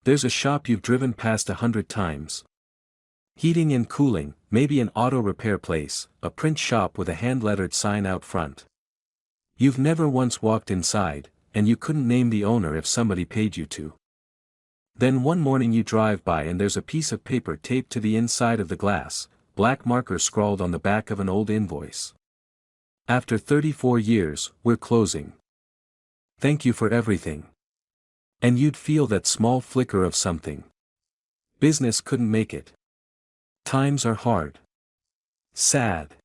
There's a shop you've driven past 100 times. Heating and cooling, maybe an auto repair place, a print shop with a hand-lettered sign out front. You've never once walked inside, and you couldn't name the owner if somebody paid you to. Then one morning you drive by and there's a piece of paper taped to the inside of the glass, black marker scrawled on the back of an old invoice. After 34 years, we're closing. Thank you for everything. And you'd feel that small flicker of something. Business couldn't make it. Times are hard. Sad.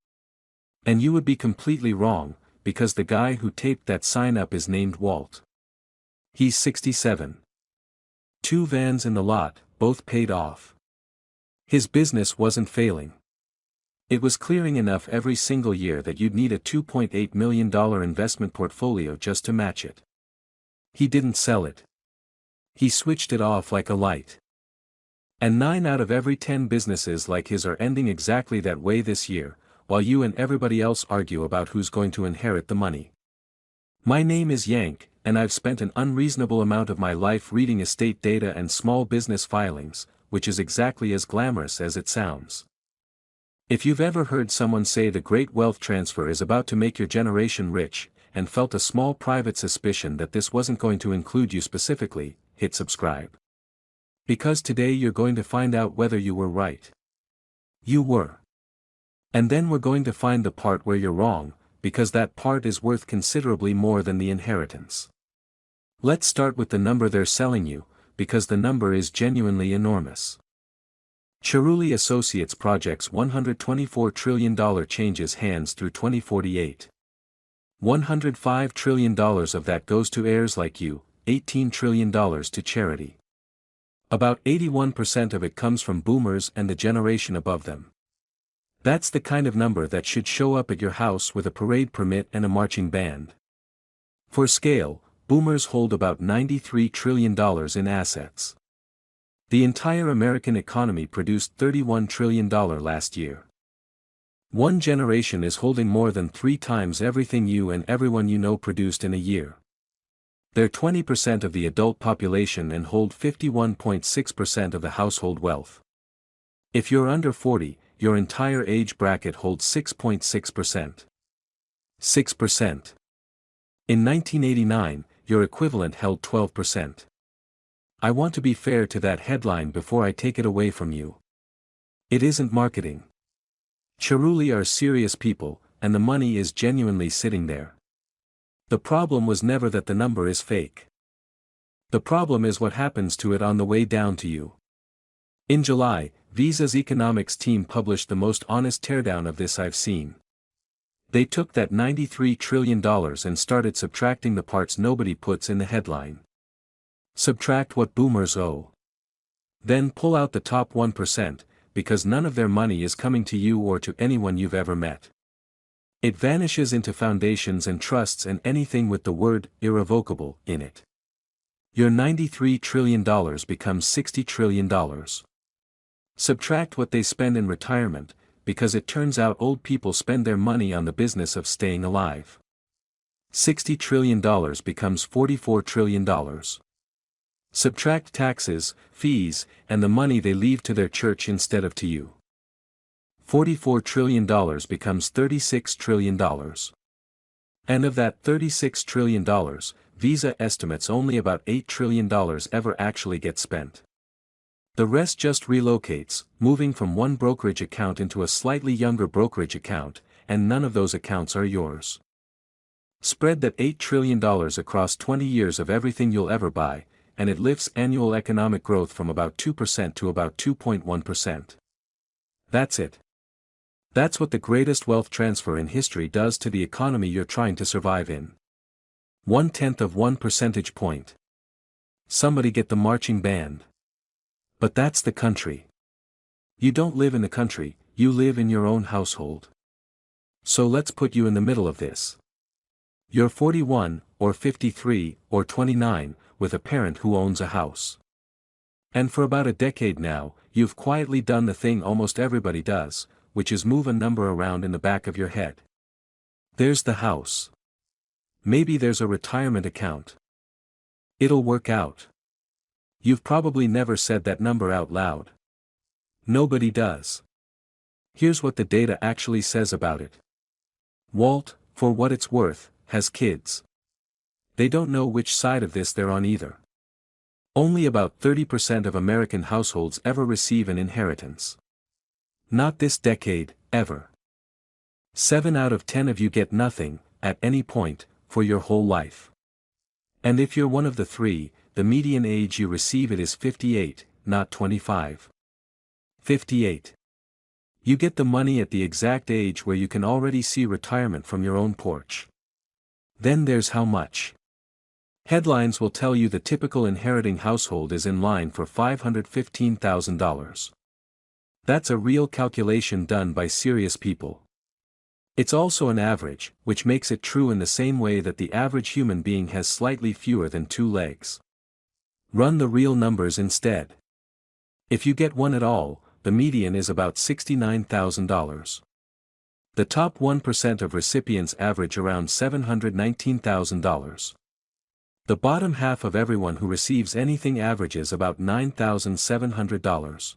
And you would be completely wrong, because the guy who taped that sign up is named Walt. He's 67. 2 vans in the lot, both paid off. His business wasn't failing. It was clearing enough every single year that you'd need a $2.8 million investment portfolio just to match it. He didn't sell it. He switched it off like a light. And 9 out of every 10 businesses like his are ending exactly that way this year, while you and everybody else argue about who's going to inherit the money. My name is Yank, and I've spent an unreasonable amount of my life reading estate data and small business filings, which is exactly as glamorous as it sounds. If you've ever heard someone say the great wealth transfer is about to make your generation rich, and felt a small private suspicion that this wasn't going to include you specifically, hit subscribe. Because today you're going to find out whether you were right. You were. And then we're going to find the part where you're wrong, because that part is worth considerably more than the inheritance. Let's start with the number they're selling you, because the number is genuinely enormous. Cerulli Associates projects $124 trillion changes hands through 2048. $105 trillion of that goes to heirs like you, $18 trillion to charity. About 81% of it comes from boomers and the generation above them. That's the kind of number that should show up at your house with a parade permit and a marching band. For scale, boomers hold about $93 trillion in assets. The entire American economy produced $31 trillion last year. One generation is holding more than 3 times everything you and everyone you know produced in a year. They're 20% of the adult population and hold 51.6% of the household wealth. If you're under 40, your entire age bracket holds 6.6%. 6%. In 1989, your equivalent held 12%. I want to be fair to that headline before I take it away from you. It isn't marketing. Cerulli are serious people, and the money is genuinely sitting there. The problem was never that the number is fake. The problem is what happens to it on the way down to you. In July, Visa's economics team published the most honest teardown of this I've seen. They took that $93 trillion and started subtracting the parts nobody puts in the headline. Subtract what boomers owe. Then pull out the top 1%, because none of their money is coming to you or to anyone you've ever met. It vanishes into foundations and trusts and anything with the word irrevocable in it. Your $93 trillion becomes $60 trillion. Subtract what they spend in retirement, because it turns out old people spend their money on the business of staying alive. $60 trillion becomes $44 trillion. Subtract taxes, fees, and the money they leave to their church instead of to you. $44 trillion becomes $36 trillion. And of that $36 trillion, Visa estimates only about $8 trillion ever actually gets spent. The rest just relocates, moving from one brokerage account into a slightly younger brokerage account, and none of those accounts are yours. Spread that $8 trillion across 20 years of everything you'll ever buy, and it lifts annual economic growth from about 2% to about 2.1%. That's it. That's what the greatest wealth transfer in history does to the economy you're trying to survive in. 1/10 of 1 percentage point. Somebody get the marching band. But that's the country. You don't live in the country, you live in your own household. So let's put you in the middle of this. You're 41, or 53, or 29, with a parent who owns a house. And for about a decade now, you've quietly done the thing almost everybody does, which is move a number around in the back of your head. There's the house. Maybe there's a retirement account. It'll work out. You've probably never said that number out loud. Nobody does. Here's what the data actually says about it. Walt, for what it's worth, has kids. They don't know which side of this they're on either. Only about 30% of American households ever receive an inheritance. Not this decade, ever. 7 out of 10 of you get nothing, at any point, for your whole life. And if you're one of the 3, the median age you receive it is 58, not 25. 58. You get the money at the exact age where you can already see retirement from your own porch. Then there's how much. Headlines will tell you the typical inheriting household is in line for $515,000. That's a real calculation done by serious people. It's also an average, which makes it true in the same way that the average human being has slightly fewer than 2 legs. Run the real numbers instead. If you get one at all, the median is about $69,000. The top 1% of recipients average around $719,000. The bottom half of everyone who receives anything averages about $9,700.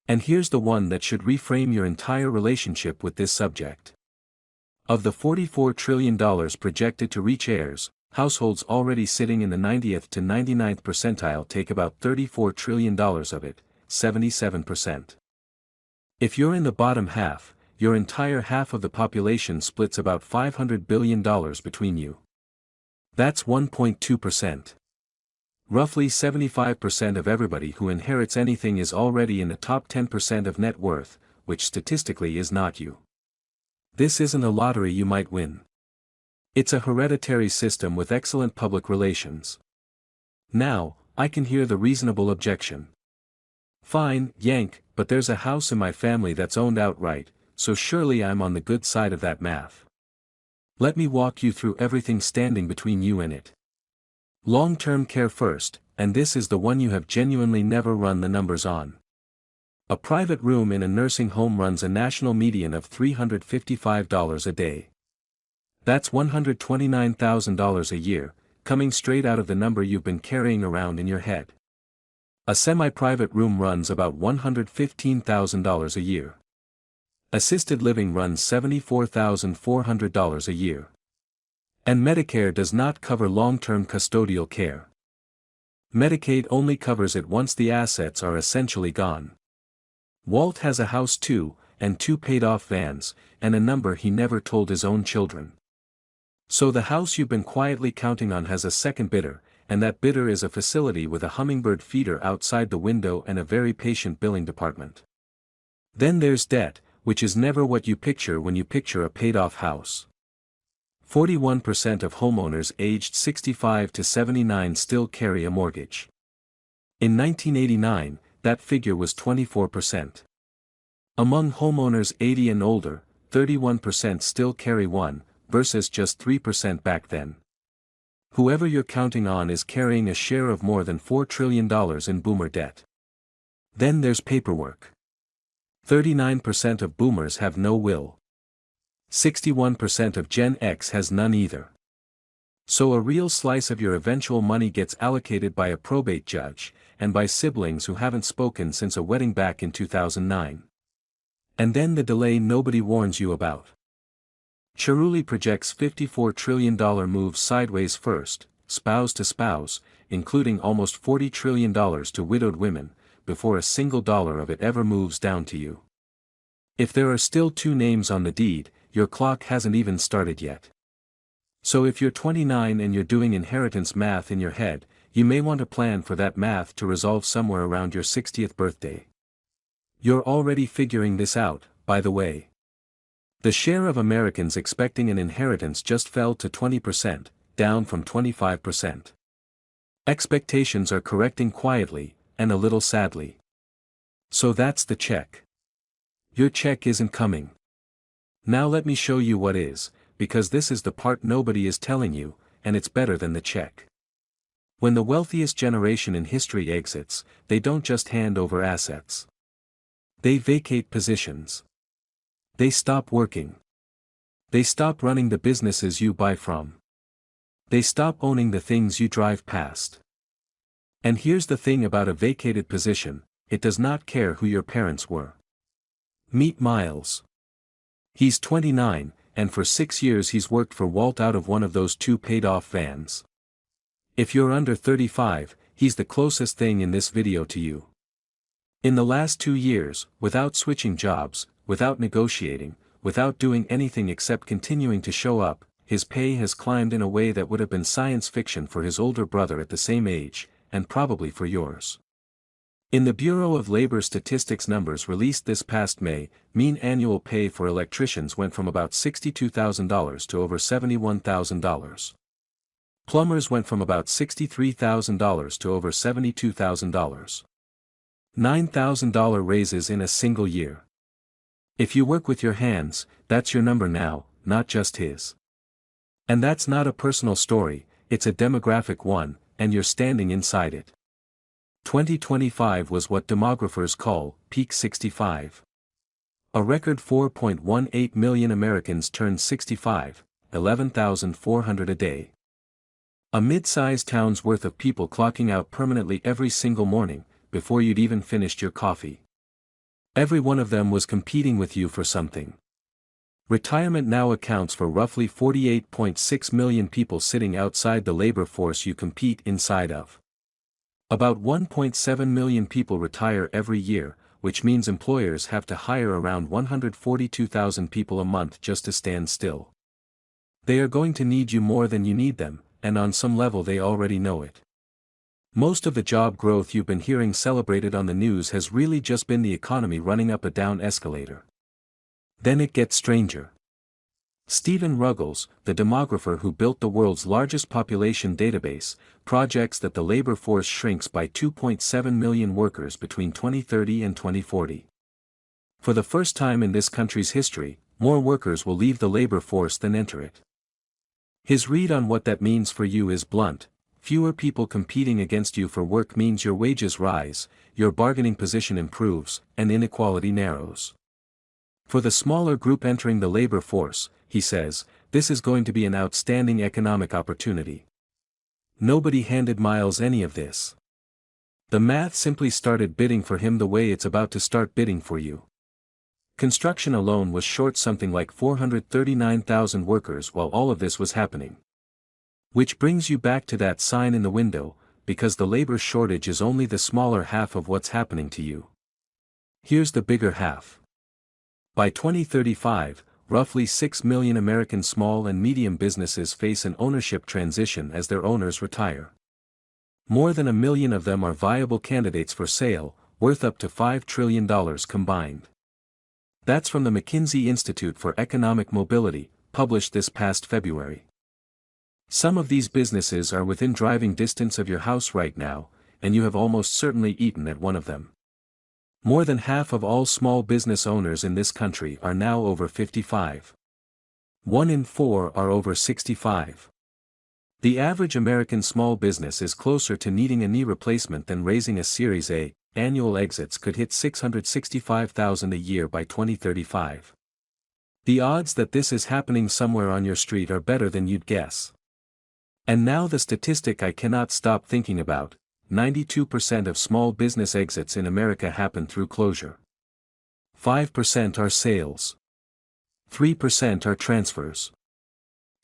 And here's the one that should reframe your entire relationship with this subject. Of the $44 trillion projected to reach heirs, households already sitting in the 90th to 99th percentile take about $34 trillion of it, 77%. If you're in the bottom half, your entire half of the population splits about $500 billion between you. That's 1.2%. Roughly 75% of everybody who inherits anything is already in the top 10% of net worth, which statistically is not you. This isn't a lottery you might win. It's a hereditary system with excellent public relations. Now, I can hear the reasonable objection. Fine, Yank, but there's a house in my family that's owned outright, so surely I'm on the good side of that math. Let me walk you through everything standing between you and it. Long-term care first, and this is the one you have genuinely never run the numbers on. A private room in a nursing home runs a national median of $355 a day. That's $129,000 a year, coming straight out of the number you've been carrying around in your head. A semi-private room runs about $115,000 a year. Assisted living runs $74,400 a year. And Medicare does not cover long-term custodial care. Medicaid only covers it once the assets are essentially gone. Walt has a house too, and 2 paid-off vans, and a number he never told his own children. So the house you've been quietly counting on has a second bidder, and that bidder is a facility with a hummingbird feeder outside the window and a very patient billing department. Then there's debt, which is never what you picture when you picture a paid-off house. 41% of homeowners aged 65 to 79 still carry a mortgage. In 1989, that figure was 24%. Among homeowners 80 and older, 31% still carry one, versus just 3% back then. Whoever you're counting on is carrying a share of more than $4 trillion in boomer debt. Then there's paperwork. 39% of boomers have no will. 61% of Gen X has none either. So a real slice of your eventual money gets allocated by a probate judge, and by siblings who haven't spoken since a wedding back in 2009. And then the delay nobody warns you about. Cerulli projects $54 trillion moves sideways first, spouse to spouse, including almost $40 trillion to widowed women, before a single dollar of it ever moves down to you. If there are still 2 names on the deed, your clock hasn't even started yet. So if you're 29 and you're doing inheritance math in your head, you may want to plan for that math to resolve somewhere around your 60th birthday. You're already figuring this out, by the way. The share of Americans expecting an inheritance just fell to 20%, down from 25%. Expectations are correcting quietly, and a little sadly. So that's the check. Your check isn't coming. Now let me show you what is, because this is the part nobody is telling you, and it's better than the check. When the wealthiest generation in history exits, they don't just hand over assets. They vacate positions. They stop working. They stop running the businesses you buy from. They stop owning the things you drive past. And here's the thing about a vacated position, it does not care who your parents were. Meet Miles. He's 29, and for 6 years he's worked for Walt out of one of those 2 paid-off vans. If you're under 35, he's the closest thing in this video to you. In the last 2 years, without switching jobs, without negotiating, without doing anything except continuing to show up, his pay has climbed in a way that would have been science fiction for his older brother at the same age, and probably for yours. In the Bureau of Labor Statistics numbers released this past May, mean annual pay for electricians went from about $62,000 to over $71,000. Plumbers went from about $63,000 to over $72,000. $9,000 raises in a single year. If you work with your hands, that's your number now, not just his. And that's not a personal story, it's a demographic one, and you're standing inside it. 2025 was what demographers call peak 65. A record 4.18 million Americans turned 65, 11,400 a day. A mid-sized town's worth of people clocking out permanently every single morning, before you'd even finished your coffee. Every one of them was competing with you for something. Retirement now accounts for roughly 48.6 million people sitting outside the labor force you compete inside of. About 1.7 million people retire every year, which means employers have to hire around 142,000 people a month just to stand still. They are going to need you more than you need them, and on some level they already know it. Most of the job growth you've been hearing celebrated on the news has really just been the economy running up a down escalator. Then it gets stranger. Stephen Ruggles, the demographer who built the world's largest population database, projects that the labor force shrinks by 2.7 million workers between 2030 and 2040. For the first time in this country's history, more workers will leave the labor force than enter it. His read on what that means for you is blunt: fewer people competing against you for work means your wages rise, your bargaining position improves, and inequality narrows. For the smaller group entering the labor force, he says, this is going to be an outstanding economic opportunity. Nobody handed Miles any of this. The math simply started bidding for him the way it's about to start bidding for you. Construction alone was short something like 439,000 workers while all of this was happening. Which brings you back to that sign in the window, because the labor shortage is only the smaller half of what's happening to you. Here's the bigger half. By 2035, roughly 6 million American small and medium businesses face an ownership transition as their owners retire. More than 1 million of them are viable candidates for sale, worth up to $5 trillion combined. That's from the McKinsey Institute for Economic Mobility, published this past February. Some of these businesses are within driving distance of your house right now, and you have almost certainly eaten at one of them. More than half of all small business owners in this country are now over 55. 1 in 4 are over 65. The average American small business is closer to needing a knee replacement than raising a Series A. Annual exits could hit 665,000 a year by 2035. The odds that this is happening somewhere on your street are better than you'd guess. And now the statistic I cannot stop thinking about: 92% of small business exits in America happen through closure. 5% are sales. 3% are transfers.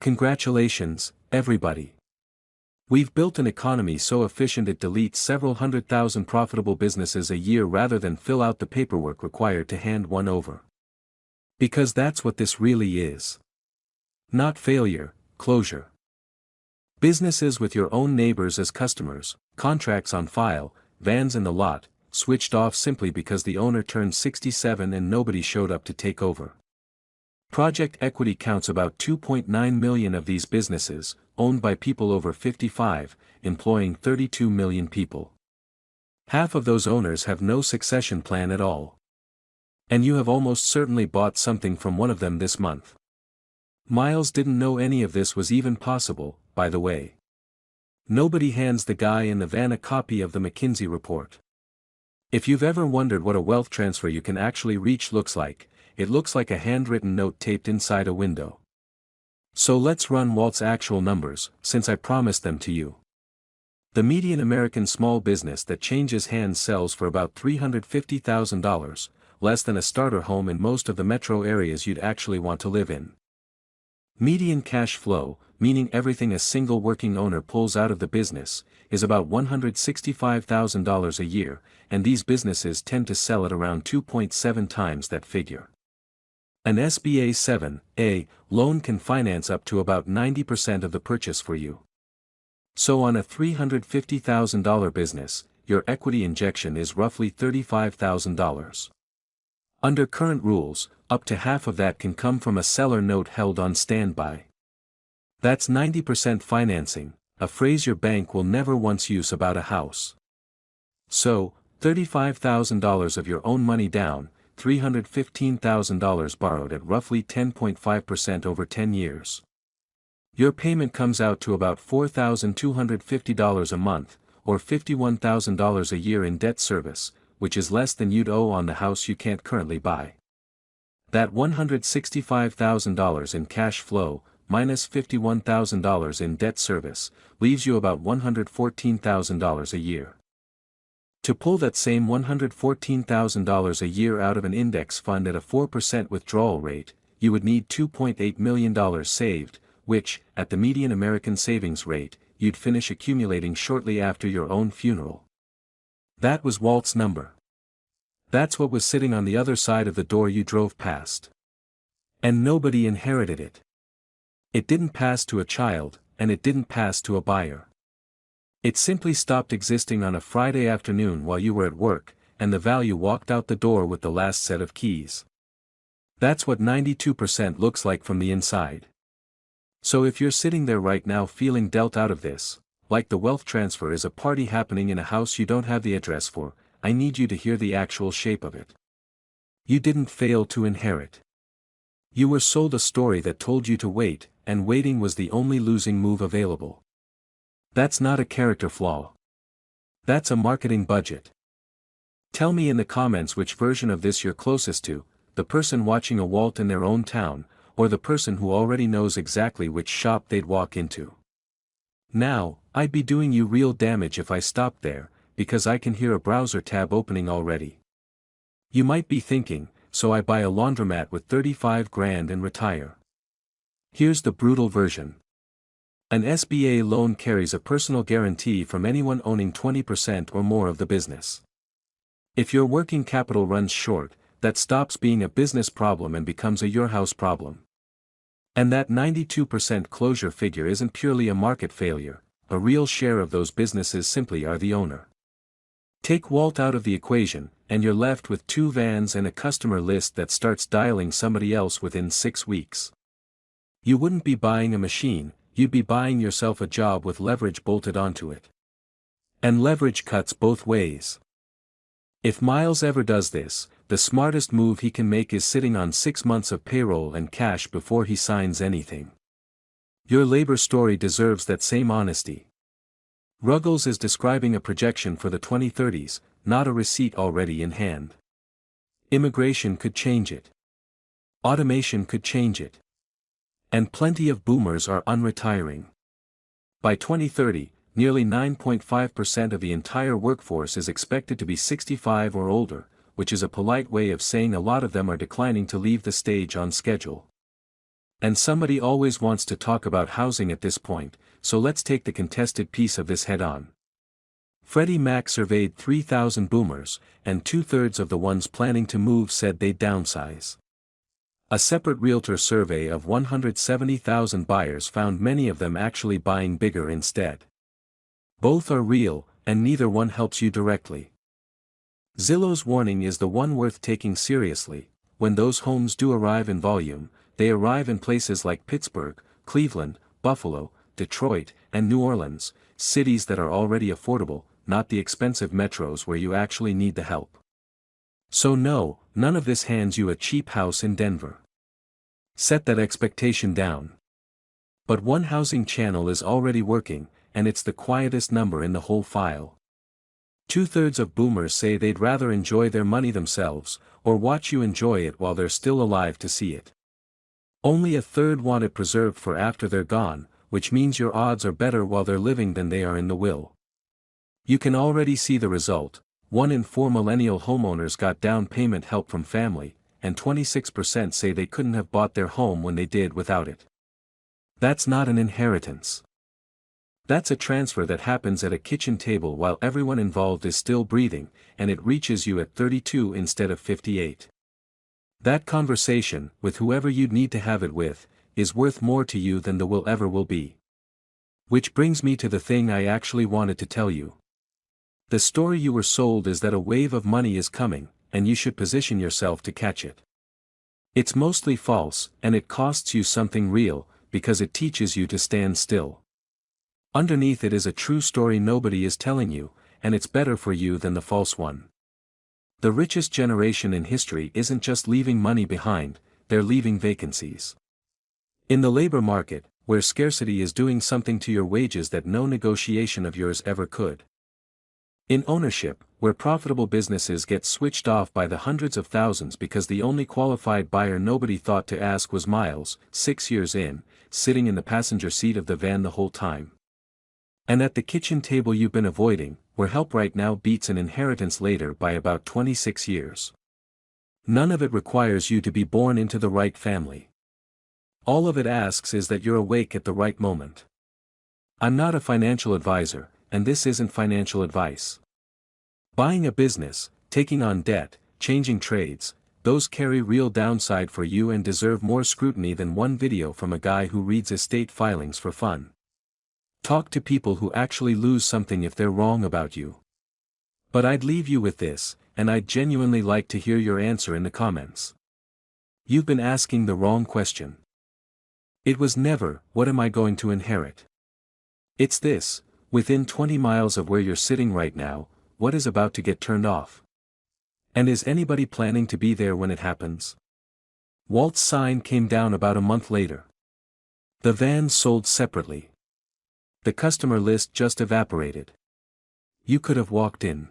Congratulations, everybody. We've built an economy so efficient it deletes several 100,000 profitable businesses a year rather than fill out the paperwork required to hand one over. Because that's what this really is. Not failure, closure. Businesses with your own neighbors as customers, contracts on file, vans in the lot, switched off simply because the owner turned 67 and nobody showed up to take over. Project Equity counts about 2.9 million of these businesses, owned by people over 55, employing 32 million people. Half of those owners have no succession plan at all. And you have almost certainly bought something from one of them this month. Miles didn't know any of this was even possible, by the way. Nobody hands the guy in the van a copy of the McKinsey report. If you've ever wondered what a wealth transfer you can actually reach looks like, it looks like a handwritten note taped inside a window. So let's run Walt's actual numbers, since I promised them to you. The median American small business that changes hands sells for about $350,000, less than a starter home in most of the metro areas you'd actually want to live in. Median cash flow, meaning everything a single working owner pulls out of the business, is about $165,000 a year, and these businesses tend to sell at around 2.7 times that figure. An SBA 7(a) loan can finance up to about 90% of the purchase for you. So on a $350,000 business, your equity injection is roughly $35,000. Under current rules, up to half of that can come from a seller note held on standby. That's 90% financing, a phrase your bank will never once use about a house. So, $35,000 of your own money down, $315,000 borrowed at roughly 10.5% over 10 years. Your payment comes out to about $4,250 a month, or $51,000 a year in debt service, which is less than you'd owe on the house you can't currently buy. That $165,000 in cash flow, minus $51,000 in debt service, leaves you about $114,000 a year. To pull that same $114,000 a year out of an index fund at a 4% withdrawal rate, you would need $2.8 million saved, which, at the median American savings rate, you'd finish accumulating shortly after your own funeral. That was Walt's number. That's what was sitting on the other side of the door you drove past. And nobody inherited it. It didn't pass to a child, and it didn't pass to a buyer. It simply stopped existing on a Friday afternoon while you were at work, and the value walked out the door with the last set of keys. That's what 92% looks like from the inside. So if you're sitting there right now feeling dealt out of this, like the wealth transfer is a party happening in a house you don't have the address for, I need you to hear the actual shape of it. You didn't fail to inherit. You were sold a story that told you to wait, and waiting was the only losing move available. That's not a character flaw. That's a marketing budget. Tell me in the comments which version of this you're closest to, the person watching a Walt in their own town, or the person who already knows exactly which shop they'd walk into. Now, I'd be doing you real damage if I stopped there, because I can hear a browser tab opening already. You might be thinking, so I buy a laundromat with 35 grand and retire. Here's the brutal version. An SBA loan carries a personal guarantee from anyone owning 20% or more of the business. If your working capital runs short, that stops being a business problem and becomes a your house problem. And that 92% closure figure isn't purely a market failure, a real share of those businesses simply are the owner. Take Walt out of the equation, and you're left with 2 vans and a customer list that starts dialing somebody else within 6 weeks. You wouldn't be buying a machine, you'd be buying yourself a job with leverage bolted onto it. And leverage cuts both ways. If Miles ever does this, the smartest move he can make is sitting on 6 months of payroll and cash before he signs anything. Your labor story deserves that same honesty. Ruggles is describing a projection for the 2030s, not a receipt already in hand. Immigration could change it. Automation could change it. And plenty of boomers are unretiring. By 2030, nearly 9.5% of the entire workforce is expected to be 65 or older, which is a polite way of saying a lot of them are declining to leave the stage on schedule. And somebody always wants to talk about housing at this point, so let's take the contested piece of this head on. Freddie Mac surveyed 3,000 boomers, and 2/3 of the ones planning to move said they'd downsize. A separate realtor survey of 170,000 buyers found many of them actually buying bigger instead. Both are real, and neither one helps you directly. Zillow's warning is the one worth taking seriously. When those homes do arrive in volume, they arrive in places like Pittsburgh, Cleveland, Buffalo, Detroit, and New Orleans, cities that are already affordable, not the expensive metros where you actually need the help. So no, none of this hands you a cheap house in Denver. Set that expectation down. But one housing channel is already working, and it's the quietest number in the whole file. 2/3 of boomers say they'd rather enjoy their money themselves, or watch you enjoy it while they're still alive to see it. Only 1/3 want it preserved for after they're gone, which means your odds are better while they're living than they are in the will. You can already see the result. 1 in 4 millennial homeowners got down payment help from family, and 26% say they couldn't have bought their home when they did without it. That's not an inheritance. That's a transfer that happens at a kitchen table while everyone involved is still breathing, and it reaches you at 32 instead of 58. That conversation, with whoever you'd need to have it with, is worth more to you than the will ever will be. Which brings me to the thing I actually wanted to tell you. The story you were sold is that a wave of money is coming, and you should position yourself to catch it. It's mostly false, and it costs you something real, because it teaches you to stand still. Underneath it is a true story nobody is telling you, and it's better for you than the false one. The richest generation in history isn't just leaving money behind, they're leaving vacancies. In the labor market, where scarcity is doing something to your wages that no negotiation of yours ever could. In ownership, where profitable businesses get switched off by the hundreds of thousands because the only qualified buyer nobody thought to ask was Miles, 6 years in, sitting in the passenger seat of the van the whole time. And at the kitchen table you've been avoiding, where help right now beats an inheritance later by about 26 years. None of it requires you to be born into the right family. All of it asks is that you're awake at the right moment. I'm not a financial advisor, and this isn't financial advice. Buying a business, taking on debt, changing trades, those carry real downside for you and deserve more scrutiny than one video from a guy who reads estate filings for fun. Talk to people who actually lose something if they're wrong about you. But I'd leave you with this, and I'd genuinely like to hear your answer in the comments. You've been asking the wrong question. It was never, what am I going to inherit? It's this, within 20 miles of where you're sitting right now, what is about to get turned off? And is anybody planning to be there when it happens? Walt's sign came down about a month later. The van sold separately. The customer list just evaporated. You could have walked in.